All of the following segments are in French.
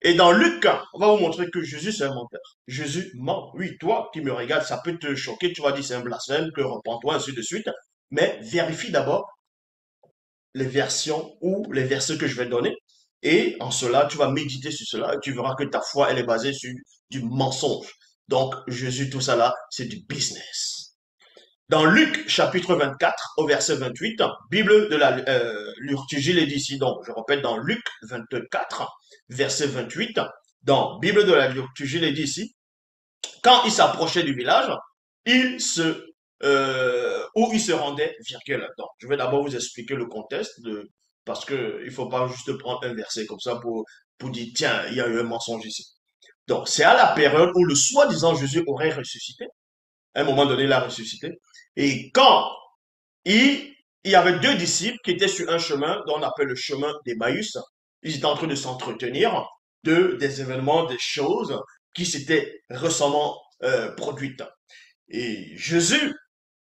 Et dans Luc, on va vous montrer que Jésus, c'est un menteur. Jésus ment. Oui, toi qui me regardes, ça peut te choquer. Tu vas dire c'est un blasphème, que repens-toi, ainsi de suite. Mais vérifie d'abord les versions ou les versets que je vais donner. Et en cela, tu vas méditer sur cela et tu verras que ta foi, elle est basée sur du mensonge. Donc, Jésus, tout ça là, c'est du business. Dans Luc chapitre 24 au verset 28, Bible de la liturgie les dit ici, donc je répète dans Luc 24 verset 28, dans Bible de la liturgie les dit ici, quand il s'approchait du village, où il se rendait, virgule. Donc, je vais d'abord vous expliquer le contexte parce que il faut pas juste prendre un verset comme ça pour dire, tiens, il y a eu un mensonge ici. Donc, c'est à la période où le soi-disant Jésus aurait ressuscité. À un moment donné, il a ressuscité. Et quand il y avait deux disciples qui étaient sur un chemin dont on appelle le chemin d'Emmaüs, ils étaient en train de s'entretenir des événements, des choses qui s'étaient récemment produites. Et Jésus,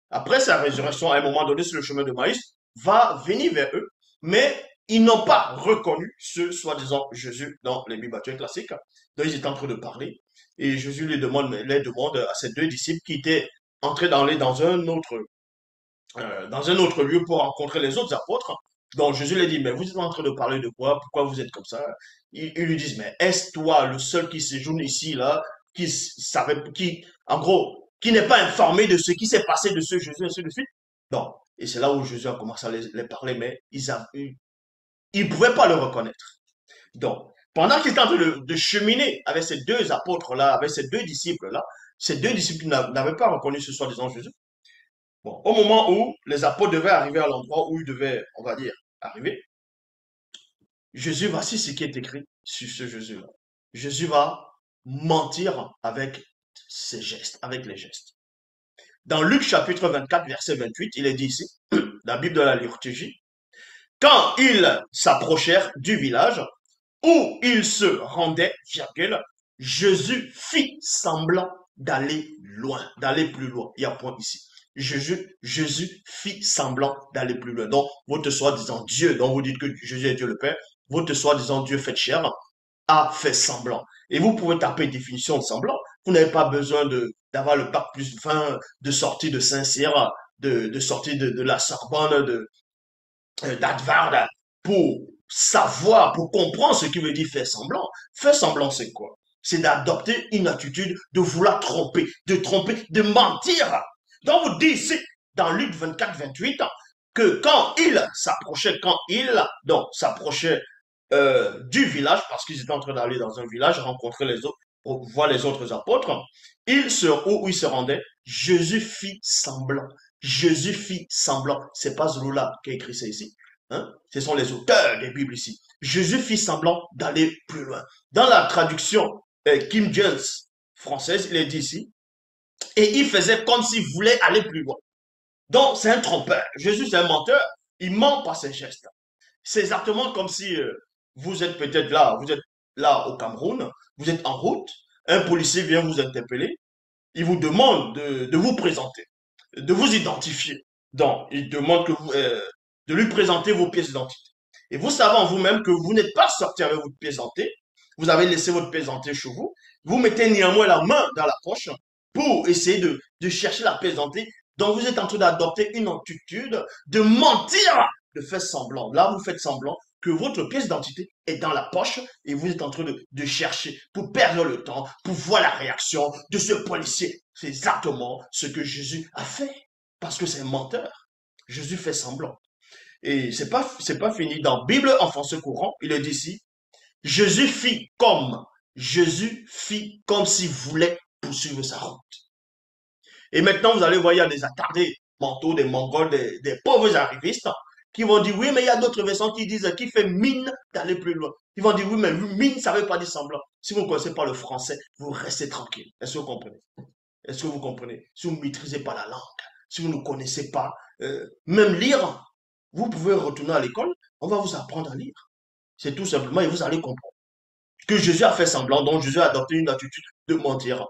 après sa résurrection, à un moment donné sur le chemin de Maïs, va venir vers eux, mais ils n'ont pas reconnu ce soi-disant Jésus dans les Bibles classiques. Donc ils étaient en train de parler et Jésus les demande à ces deux disciples qui étaient entrés dans un autre lieu pour rencontrer les autres apôtres. Donc Jésus leur dit, mais vous êtes en train de parler de quoi? Pourquoi vous êtes comme ça? Ils lui disent, mais est-ce toi le seul qui séjourne ici, là, en gros, qui n'est pas informé de ce qui s'est passé de ce Jésus, ainsi de suite? Non. Et c'est là où Jésus a commencé à les parler, mais ils ne pouvaient pas le reconnaître. Donc, pendant qu'il était en train de cheminer avec ces deux apôtres-là, avec ces deux disciples-là, ces deux disciples n'avaient pas reconnu ce soi-disant Jésus. Bon, au moment où les apôtres devaient arriver à l'endroit où ils devaient, on va dire, arriver, Jésus, voici ce qui est écrit sur ce Jésus-là. Jésus va mentir avec ses gestes, avec les gestes. Dans Luc chapitre 24, verset 28, il est dit ici, la Bible de la liturgie, quand ils s'approchèrent du village où ils se rendaient, virgule, Jésus fit semblant d'aller loin, d'aller plus loin. Il y a point ici. Jésus fit semblant d'aller plus loin. Donc, votre soi-disant Dieu, dont vous dites que Jésus est Dieu le Père, votre soi-disant Dieu fait chair, a fait semblant. Et vous pouvez taper définition de semblant. Vous n'avez pas besoin d'avoir le bac plus 20, de sortir de Saint-Cyr, de sortir de la Sorbonne, d'Harvard, pour savoir, pour comprendre ce qui veut dire faire semblant. Faire semblant, c'est quoi? C'est d'adopter une attitude de vouloir tromper, de mentir. Donc, vous dites ici, dans Luc 24, 28, que quand il donc s'approchait du village, parce qu'ils étaient en train d'aller dans un village, rencontrer les autres, voir les autres apôtres, où il se rendait, Jésus fit semblant. Jésus fit semblant. C'est pas Zolola qui a écrit ça ici. Hein? Ce sont les auteurs des Bibles ici. Jésus fit semblant d'aller plus loin. Dans la traduction Kim James française, il est dit ici, et il faisait comme s'il voulait aller plus loin. Donc, c'est un trompeur. Jésus, c'est un menteur. Il ment par ses gestes. C'est exactement comme si vous êtes là au Cameroun, vous êtes en route, un policier vient vous interpeller, il vous demande de vous présenter, de vous identifier. Donc, il demande de lui présenter vos pièces d'identité. Et vous savez en vous-même que vous n'êtes pas sorti avec votre pièce d'identité, vous avez laissé votre pièce d'identité chez vous, vous mettez néanmoins la main dans la poche pour essayer de chercher la pièce d'identité. Donc, vous êtes en train d'adopter une attitude de mentir, de faire semblant. Là, vous faites semblant que votre pièce d'identité est dans la poche et vous êtes en train de chercher pour perdre le temps, pour voir la réaction de ce policier. C'est exactement ce que Jésus a fait parce que c'est un menteur. Jésus fait semblant. Et c'est pas fini. Dans Bible en français courant, il est dit ici, Jésus fit comme s'il voulait poursuivre sa route. Et maintenant, vous allez voir, il y a des attardés mentaux, des mongols, des pauvres arrivistes qui vont dire, oui, mais il y a d'autres versions qui disent, qui fait mine d'aller plus loin. Ils vont dire, oui, mais mine, ça ne veut pas dire semblant. Si vous ne connaissez pas le français, vous restez tranquille. Est-ce que vous comprenez? Est-ce que vous comprenez? Si vous ne maîtrisez pas la langue, si vous ne connaissez pas, même lire, vous pouvez retourner à l'école, on va vous apprendre à lire. C'est tout simplement, et vous allez comprendre que Jésus a fait semblant, donc Jésus a adopté une attitude de mentir.